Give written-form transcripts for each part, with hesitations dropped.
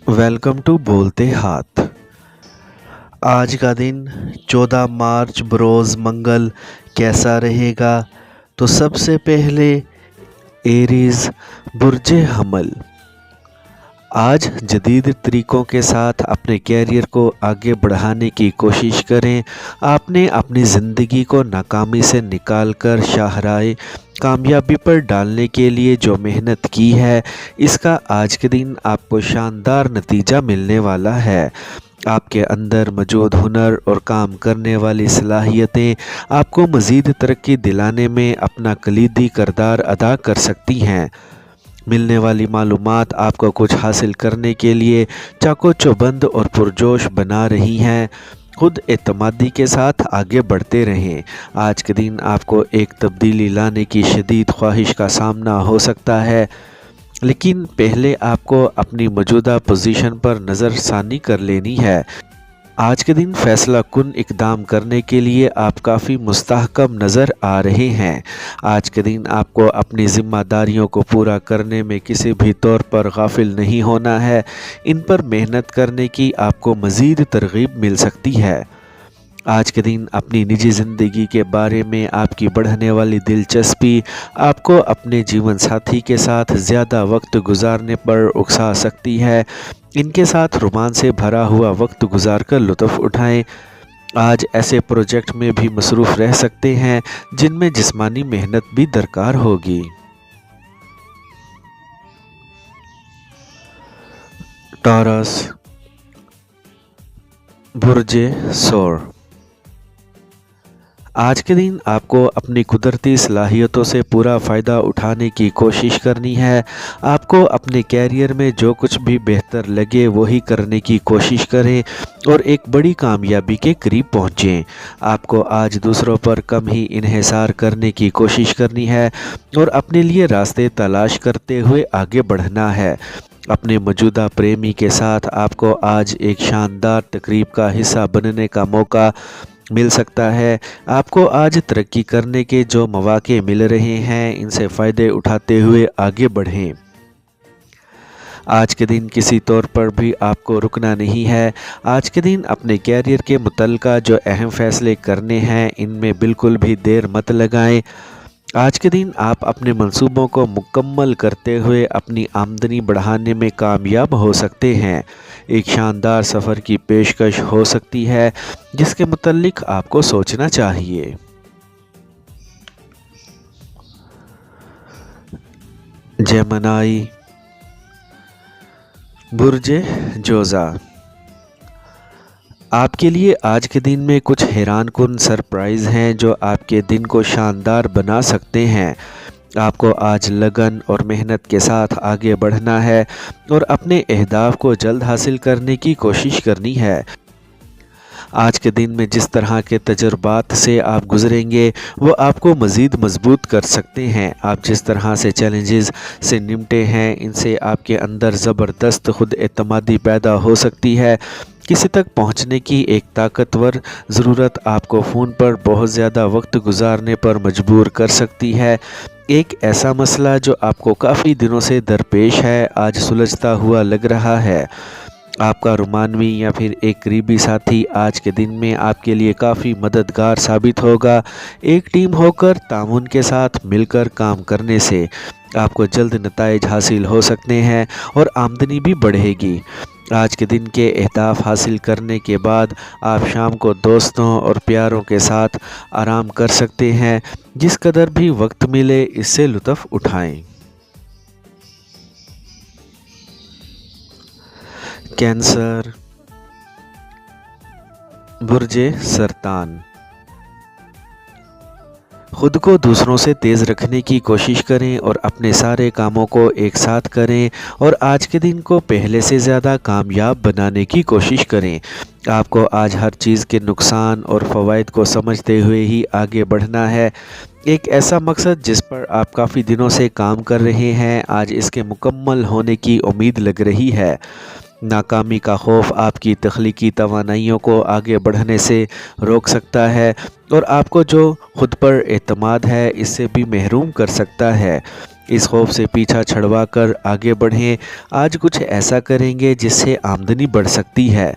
Welcome to बोलते हाथ। आज का दिन 14 मार्च बरोज़ मंगल कैसा रहेगा? तो सबसे पहले एरीज़ बुर्ज हमल, आज जदीद तरीक़ों के साथ अपने कैरियर को आगे बढ़ाने की कोशिश करें। आपने अपनी ज़िंदगी को नाकामी से निकाल कर शाहराए कामयाबी पर डालने के लिए जो मेहनत की है, इसका आज के दिन आपको शानदार नतीजा मिलने वाला है। आपके अंदर मौजूद हुनर और काम करने वाली सलाहियतें आपको मज़ीद तरक्की दिलाने में अपना कलीदी किरदार अदा कर सकती हैं। मिलने वाली मालूमात आपको कुछ हासिल करने के लिए चाको चौबंद और पुरजोश बना रही हैं। खुद एतमादी के साथ आगे बढ़ते रहें। आज के दिन आपको एक तब्दीली लाने की शदीद ख्वाहिश का सामना हो सकता है, लेकिन पहले आपको अपनी मौजूदा पोजीशन पर नज़रसानी कर लेनी है। आज के दिन फ़ैसला कुन इक़दाम करने के लिए आप काफ़ी मुस्तहकम नज़र आ रहे हैं। आज के दिन आपको अपनी ज़िम्मेदारियों को पूरा करने में किसी भी तौर पर गाफिल नहीं होना है। इन पर मेहनत करने की आपको मज़ीद तरग़ीब मिल सकती है। आज के दिन अपनी निजी ज़िंदगी के बारे में आपकी बढ़ने वाली दिलचस्पी आपको अपने जीवन साथी के साथ ज़्यादा वक्त गुजारने पर उकसा सकती है। इनके साथ रोमांस से भरा हुआ वक्त गुजार कर लुत्फ़ उठाएं। आज ऐसे प्रोजेक्ट में भी मसरूफ़ रह सकते हैं जिनमें जिस्मानी मेहनत भी दरकार होगी। टॉरस बुर्ज सौर, आज के दिन आपको अपनी कुदरती सलाहियतों से पूरा फ़ायदा उठाने की कोशिश करनी है। आपको अपने कैरियर में जो कुछ भी बेहतर लगे वही करने की कोशिश करें और एक बड़ी कामयाबी के करीब पहुँचें। आपको आज दूसरों पर कम ही इन्हिसार करने की कोशिश करनी है और अपने लिए रास्ते तलाश करते हुए आगे बढ़ना है। अपने मौजूदा प्रेमी के साथ आपको आज एक शानदार तकरीब का हिस्सा बनने का मौका मिल सकता है। आपको आज तरक्की करने के जो मौके मिल रहे हैं, इनसे फ़ायदे उठाते हुए आगे बढ़ें। आज के दिन किसी तौर पर भी आपको रुकना नहीं है। आज के दिन अपने कैरियर के मुतल्लिक़ जो अहम फ़ैसले करने हैं, इनमें बिल्कुल भी देर मत लगाएं। आज के दिन आप अपने मंसूबों को मुकम्मल करते हुए अपनी आमदनी बढ़ाने में कामयाब हो सकते हैं। एक शानदार सफ़र की पेशकश हो सकती है जिसके मुतल्लिक़ आपको सोचना चाहिए। जेमिनी बुर्ज जोज़ा, आपके लिए आज के दिन में कुछ हैरान कुन सरप्राइज़ हैं जो आपके दिन को शानदार बना सकते हैं। आपको आज लगन और मेहनत के साथ आगे बढ़ना है और अपने अहदाफ को जल्द हासिल करने की कोशिश करनी है। आज के दिन में जिस तरह के तजुर्बात से आप गुज़रेंगे वो आपको मज़ीद मजबूत कर सकते हैं। आप जिस तरह से चैलेंजेस से निपटे हैं, इनसे आपके अंदर ज़बरदस्त खुद एतमादी पैदा हो सकती है। किसी तक पहुंचने की एक ताकतवर ज़रूरत आपको फ़ोन पर बहुत ज़्यादा वक्त गुजारने पर मजबूर कर सकती है। एक ऐसा मसला जो आपको काफ़ी दिनों से दरपेश है, आज सुलझता हुआ लग रहा है। आपका रोमानवी या फिर एक करीबी साथी आज के दिन में आपके लिए काफ़ी मददगार साबित होगा। एक टीम होकर ताउन के साथ मिलकर काम करने से आपको जल्द नताइज हासिल हो सकते हैं और आमदनी भी बढ़ेगी। आज के दिन के अहदाफ हासिल करने के बाद आप शाम को दोस्तों और प्यारों के साथ आराम कर सकते हैं। जिस कदर भी वक्त मिले इससे लुत्फ़ उठाएं। कैंसर बुर्ज सरतान, खुद को दूसरों से तेज़ रखने की कोशिश करें और अपने सारे कामों को एक साथ करें और आज के दिन को पहले से ज़्यादा कामयाब बनाने की कोशिश करें। आपको आज हर चीज़ के नुकसान और फ़वाइद को समझते हुए ही आगे बढ़ना है। एक ऐसा मकसद जिस पर आप काफ़ी दिनों से काम कर रहे हैं, आज इसके मुकम्मल होने की उम्मीद लग रही है। नाकामी का खौफ आपकी तख्लीकी तवानाइयों को आगे बढ़ने से रोक सकता है और आपको जो खुद पर एतमाद है इससे भी महरूम कर सकता है। इस खौफ से पीछा छुड़वा कर आगे बढ़ें। आज कुछ ऐसा करेंगे जिससे आमदनी बढ़ सकती है।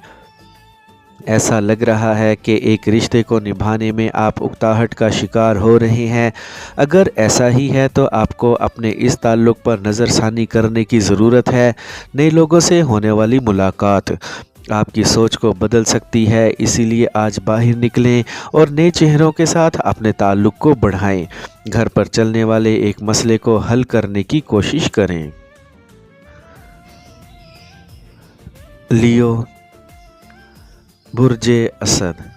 ऐसा लग रहा है कि एक रिश्ते को निभाने में आप उकताहट का शिकार हो रहे हैं। अगर ऐसा ही है तो आपको अपने इस ताल्लुक़ पर नज़रसानी करने की ज़रूरत है। नए लोगों से होने वाली मुलाकात आपकी सोच को बदल सकती है, इसीलिए आज बाहर निकलें और नए चेहरों के साथ अपने ताल्लुक़ को बढ़ाएं। घर पर चलने वाले एक मसले को हल करने की कोशिश करें। लियो, बुर्जे असद।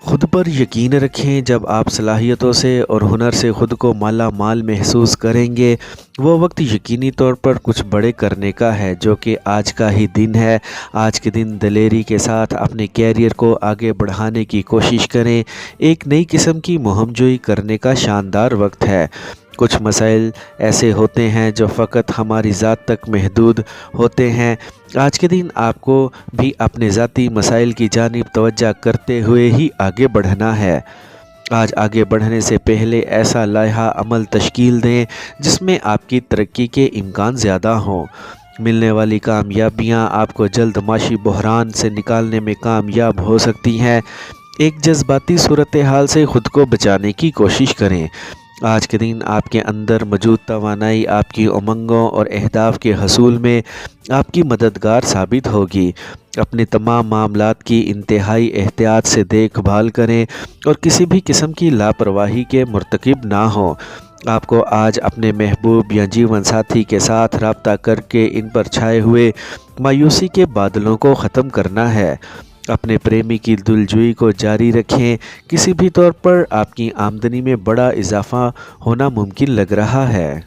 खुद पर यकीन रखें। जब आप सलाहियतों से और हुनर से ख़ुद को माला माल महसूस करेंगे, वो वक्त यकीनी तौर पर कुछ बड़े करने का है, जो कि आज का ही दिन है। आज के दिन दिलेरी के साथ अपने कैरियर को आगे बढ़ाने की कोशिश करें। एक नई किस्म की मुहिमजोई करने का शानदार वक्त है। कुछ मसाइल ऐसे होते हैं जो फ़कत हमारी ज़ात तक महदूद होते हैं। आज के दिन आपको भी अपने ज़ाती मसाइल की जानिब तवज्जो करते हुए ही आगे बढ़ना है। आज आगे बढ़ने से पहले ऐसा लाइहा अमल तश्कील दें जिसमें आपकी तरक्की के इम्कान ज़्यादा हों। मिलने वाली कामयाबियां आपको जल्द माशी बहरान से निकालने में कामयाब हो सकती हैं। एक जज्बाती सूरत हाल से ख़ुद को बचाने की कोशिश करें। आज के दिन आपके अंदर मौजूद तवानाई आपकी उमंगों और अहदाफ के हसूल में आपकी मददगार साबित होगी। अपने तमाम मामलात की इंतहाई एहतियात से देखभाल करें और किसी भी किस्म की लापरवाही के मुर्तकिब ना हो। आपको आज अपने महबूब या जीवन साथी के साथ रब्ता करके इन पर छाए हुए मायूसी के बादलों को ख़त्म करना है। अपने प्रेमी की दिलजुई को जारी रखें। किसी भी तौर पर आपकी आमदनी में बड़ा इजाफा होना मुमकिन लग रहा है।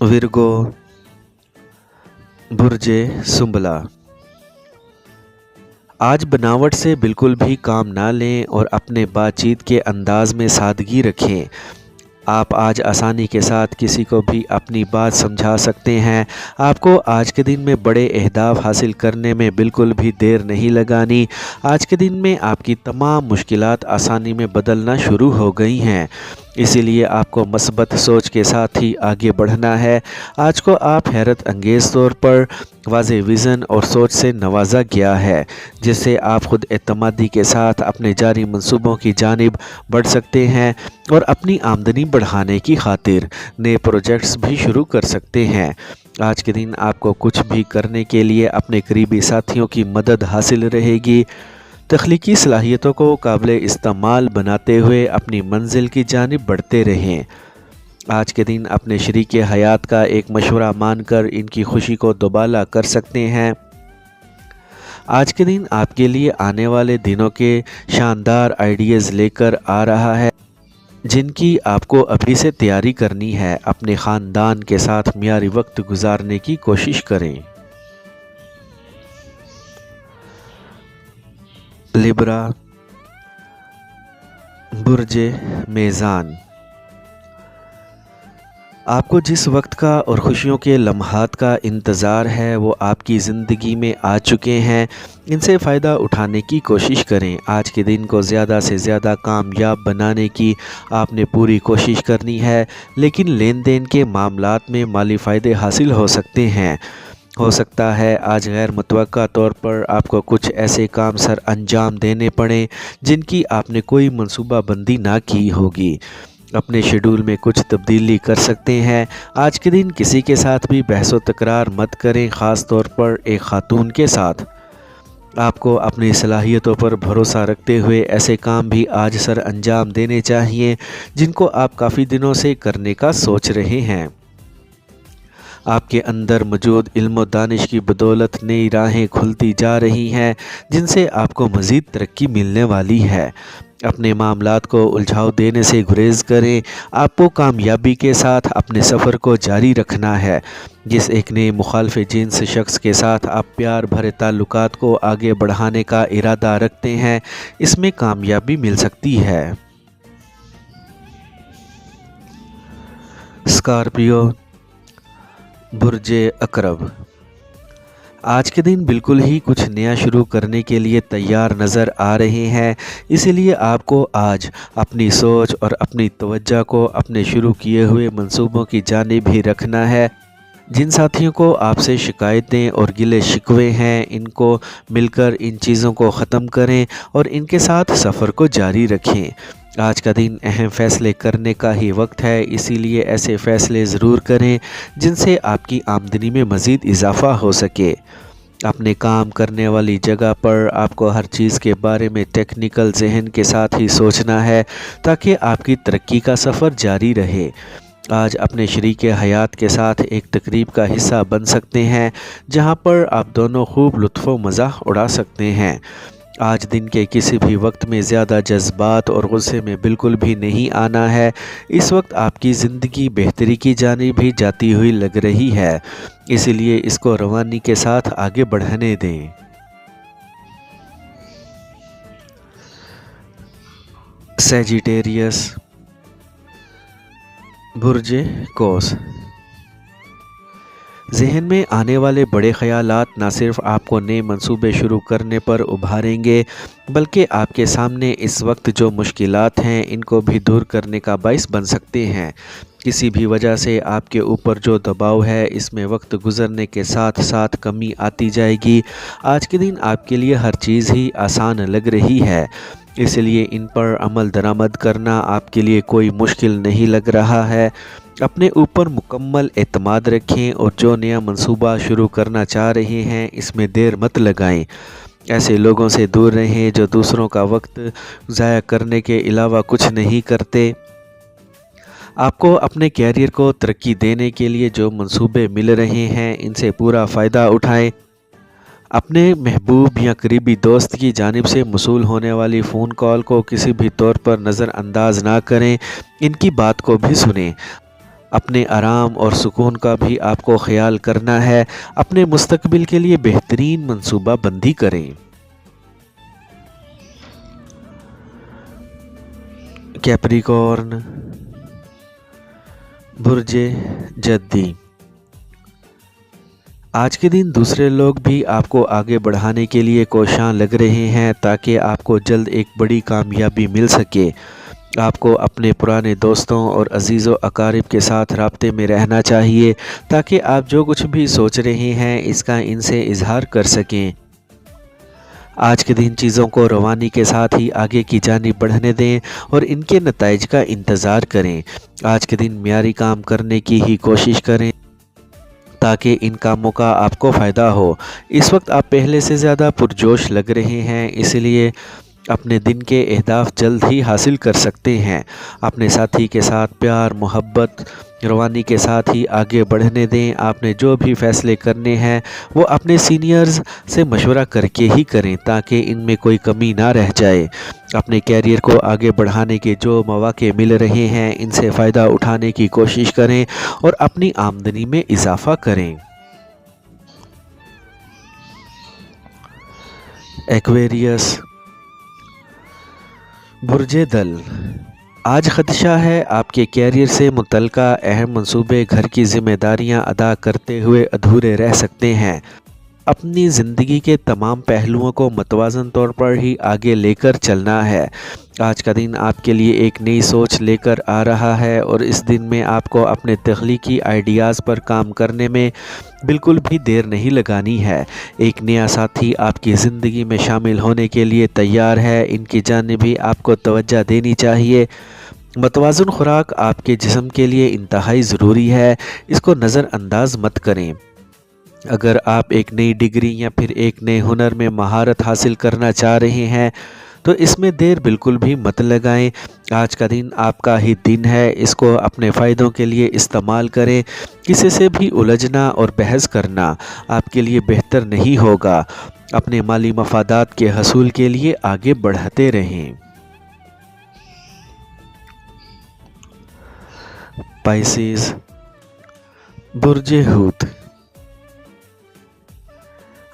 विर्गो, बुर्जे सुंबला। आज बनावट से बिल्कुल भी काम ना लें और अपने बातचीत के अंदाज में सादगी रखें। आप आज आसानी के साथ किसी को भी अपनी बात समझा सकते हैं। आपको आज के दिन में बड़े अहदाफ हासिल करने में बिल्कुल भी देर नहीं लगानी। आज के दिन में आपकी तमाम मुश्किलात आसानी में बदलना शुरू हो गई हैं, इसीलिए आपको मस्बत सोच के साथ ही आगे बढ़ना है। आज को आप हैरत अंगेज़ तौर पर वाज़े विज़न और सोच से नवाजा गया है, जिससे आप ख़ुद एतमादी के साथ अपने जारी मंसूबों की जानिब बढ़ सकते हैं और अपनी आमदनी बढ़ाने की खातिर नए प्रोजेक्ट्स भी शुरू कर सकते हैं। आज के दिन आपको कुछ भी करने के लिए अपने करीबी साथियों की मदद हासिल रहेगी। तख्लीकी सलाहियतों को काबिल इस्तेमाल बनाते हुए अपनी मंजिल की जानिब बढ़ते रहें। आज के दिन अपने शरीक हयात का एक मशवरा मानकर इनकी खुशी को दोबाला कर सकते हैं। आज के दिन आपके लिए आने वाले दिनों के शानदार आइडियाज़ लेकर आ रहा है, जिनकी आपको अभी से तैयारी करनी है। अपने ख़ानदान के साथ मियारी वक्त गुजारने की कोशिश करें। लिब्रा, बुर्जे मेज़ान। आपको जिस वक्त का और खुशियों के लम्हात का इंतज़ार है वो आपकी ज़िंदगी में आ चुके हैं। इनसे फ़ायदा उठाने की कोशिश करें। आज के दिन को ज़्यादा से ज़्यादा कामयाब बनाने की आपने पूरी कोशिश करनी है, लेकिन लेन देन के मामलात में माली फ़ायदे हासिल हो सकते हैं। हो सकता है आज गैर मुतवक्का तौर पर आपको कुछ ऐसे काम सर अंजाम देने पड़ें जिनकी आपने कोई मंसूबा बंदी ना की होगी। अपने शेड्यूल में कुछ तब्दीली कर सकते हैं। आज के दिन किसी के साथ भी बहस व तकरार मत करें, ख़ास तौर पर एक खातून के साथ। आपको अपनी सलाहियतों पर भरोसा रखते हुए ऐसे काम भी आज सर अंजाम देने चाहिए जिनको आप काफ़ी दिनों से करने का सोच रहे हैं। आपके अंदर मौजूद इल्म और दानिश की बदौलत नई राहें खुलती जा रही हैं, जिनसे आपको मज़ीद तरक्की मिलने वाली है। अपने मामलात को उलझाव देने से गुरेज करें। आपको कामयाबी के साथ अपने सफ़र को जारी रखना है। जिस एक नए मुखालिफ जिन्स शख्स के साथ आप प्यार भरे ताल्लुकात को आगे बढ़ाने का इरादा रखते हैं, इसमें कामयाबी मिल सकती है। स्कॉर्पियो, बुर्जे अकरब। آج کے دن بالکل ہی کچھ نیا شروع کرنے کے لیے تیار نظر آ رہے ہیں، اسی لیے آپ کو آج اپنی سوچ اور اپنی توجہ کو اپنے شروع کیے ہوئے منصوبوں کی جانب ہی رکھنا ہے۔ جن ساتھیوں کو آپ سے شکایتیں اور گلے شکوے ہیں، ان کو مل کر ان چیزوں کو ختم کریں اور ان کے ساتھ سفر کو جاری رکھیں۔ آج کا دن اہم فیصلے کرنے کا ہی وقت ہے، اسی لیے ایسے فیصلے ضرور کریں جن سے آپ کی آمدنی میں مزید اضافہ ہو سکے۔ اپنے کام کرنے والی جگہ پر آپ کو ہر چیز کے بارے میں ٹیکنیکل ذہن کے ساتھ ہی سوچنا ہے تاکہ آپ کی ترقی کا سفر جاری رہے۔ آج اپنے شریک حیات کے ساتھ ایک تقریب کا حصہ بن سکتے ہیں جہاں پر آپ دونوں خوب لطف و مزاح اڑا سکتے ہیں۔ آج دن کے کسی بھی وقت میں زیادہ جذبات اور غصے میں بالکل بھی نہیں آنا ہے۔ اس وقت آپ کی زندگی بہتری کی جانب بھی جاتی ہوئی لگ رہی ہے، اسی لیے اس کو روانی کے ساتھ آگے بڑھنے دیں۔ سیجیٹیریس، برج قوس۔ ذہن میں آنے والے بڑے خیالات نہ صرف آپ کو نئے منصوبے شروع کرنے پر ابھاریں گے بلکہ آپ کے سامنے اس وقت جو مشکلات ہیں ان کو بھی دور کرنے کا باعث بن سکتے ہیں۔ کسی بھی وجہ سے آپ کے اوپر جو دباؤ ہے اس میں وقت گزرنے کے ساتھ ساتھ کمی آتی جائے گی۔ آج کے دن آپ کے لیے ہر چیز ہی آسان لگ رہی ہے، اس لیے ان پر عمل درآمد کرنا آپ کے لیے کوئی مشکل نہیں لگ رہا ہے۔ اپنے اوپر مکمل اعتماد رکھیں اور جو نیا منصوبہ شروع کرنا چاہ رہے ہیں اس میں دیر مت لگائیں۔ ایسے لوگوں سے دور رہیں جو دوسروں کا وقت ضائع کرنے کے علاوہ کچھ نہیں کرتے۔ آپ کو اپنے کیریئر کو ترقی دینے کے لیے جو منصوبے مل رہے ہیں ان سے پورا فائدہ اٹھائیں۔ اپنے محبوب یا قریبی دوست کی جانب سے موصول ہونے والی فون کال کو کسی بھی طور پر نظر انداز نہ کریں، ان کی بات کو بھی سنیں۔ اپنے آرام اور سکون کا بھی آپ کو خیال کرنا ہے۔ اپنے مستقبل کے لیے بہترین منصوبہ بندی کریں۔ کیپریکارن، برج جدی۔ آج کے دن دوسرے لوگ بھی آپ کو آگے بڑھانے کے لیے کوشاں لگ رہے ہیں تاکہ آپ کو جلد ایک بڑی کامیابی مل سکے۔ آپ کو اپنے پرانے دوستوں اور عزیز و اقارب کے ساتھ رابطے میں رہنا چاہیے تاکہ آپ جو کچھ بھی سوچ رہے ہیں اس کا ان سے اظہار کر سکیں۔ آج کے دن چیزوں کو روانی کے ساتھ ہی آگے کی جانب بڑھنے دیں اور ان کے نتائج کا انتظار کریں۔ آج کے دن معیاری کام کرنے کی ہی کوشش کریں تاکہ ان کاموں کا آپ کو فائدہ ہو۔ اس وقت آپ پہلے سے زیادہ پرجوش لگ رہے ہیں، اس لیے اپنے دن کے اہداف جلد ہی حاصل کر سکتے ہیں۔ اپنے ساتھی کے ساتھ پیار محبت روانی کے ساتھ ہی آگے بڑھنے دیں۔ آپ نے جو بھی فیصلے کرنے ہیں وہ اپنے سینئرز سے مشورہ کر کے ہی کریں تاکہ ان میں کوئی کمی نہ رہ جائے۔ اپنے کیریئر کو آگے بڑھانے کے جو مواقع مل رہے ہیں ان سے فائدہ اٹھانے کی کوشش کریں اور اپنی آمدنی میں اضافہ کریں۔ ایکویریس، برج دل۔ آج خدشہ ہے آپ کے کیریئر سے متعلقہ اہم منصوبے گھر کی ذمہ داریاں ادا کرتے ہوئے ادھورے رہ سکتے ہیں۔ اپنی زندگی کے تمام پہلوؤں کو متوازن طور پر ہی آگے لے کر چلنا ہے۔ آج کا دن آپ کے لیے ایک نئی سوچ لے کر آ رہا ہے اور اس دن میں آپ کو اپنے تخلیقی آئیڈیاز پر کام کرنے میں بالکل بھی دیر نہیں لگانی ہے۔ ایک نیا ساتھی آپ کی زندگی میں شامل ہونے کے لیے تیار ہے، ان کی جانب بھی آپ کو توجہ دینی چاہیے۔ متوازن خوراک آپ کے جسم کے لیے انتہائی ضروری ہے، اس کو نظر انداز مت کریں۔ اگر آپ ایک نئی ڈگری یا پھر ایک نئے ہنر میں مہارت حاصل کرنا چاہ رہے ہیں تو اس میں دیر بالکل بھی مت لگائیں۔ آج کا دن آپ کا ہی دن ہے، اس کو اپنے فائدوں کے لیے استعمال کریں۔ کسی سے بھی الجھنا اور بحث کرنا آپ کے لیے بہتر نہیں ہوگا۔ اپنے مالی مفادات کے حصول کے لیے آگے بڑھتے رہیں۔ پائسیز، برج حوت۔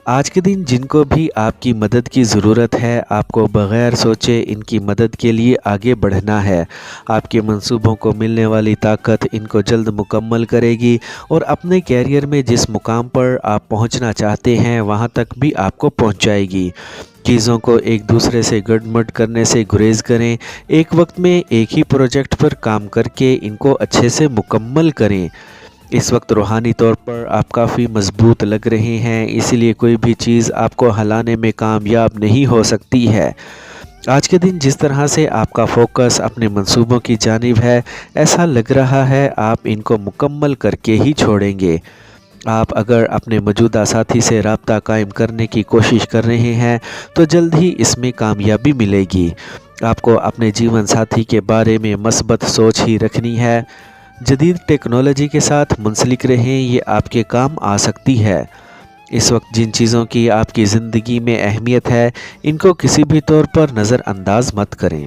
آج کے دن جن کو بھی آپ کی مدد کی ضرورت ہے، آپ کو بغیر سوچے ان کی مدد کے لیے آگے بڑھنا ہے۔ آپ کے منصوبوں کو ملنے والی طاقت ان کو جلد مکمل کرے گی اور اپنے کیریئر میں جس مقام پر آپ پہنچنا چاہتے ہیں وہاں تک بھی آپ کو پہنچائے گی۔ چیزوں کو ایک دوسرے سے گڑمڑ کرنے سے گریز کریں، ایک وقت میں ایک ہی پروجیکٹ پر کام کر کے ان کو اچھے سے مکمل کریں۔ اس وقت روحانی طور پر آپ کافی مضبوط لگ رہے ہیں، اسی لیے کوئی بھی چیز آپ کو ہلانے میں کامیاب نہیں ہو سکتی ہے۔ آج کے دن جس طرح سے آپ کا فوکس اپنے منصوبوں کی جانب ہے، ایسا لگ رہا ہے آپ ان کو مکمل کر کے ہی چھوڑیں گے۔ آپ اگر اپنے موجودہ ساتھی سے رابطہ قائم کرنے کی کوشش کر رہے ہیں تو جلد ہی اس میں کامیابی ملے گی۔ آپ کو اپنے جیون ساتھی کے بارے میں مثبت سوچ ہی رکھنی ہے۔ جدید ٹیکنالوجی کے ساتھ منسلک رہیں، یہ آپ کے کام آ سکتی ہے۔ اس وقت جن چیزوں کی آپ کی زندگی میں اہمیت ہے، ان کو کسی بھی طور پر نظر انداز مت کریں۔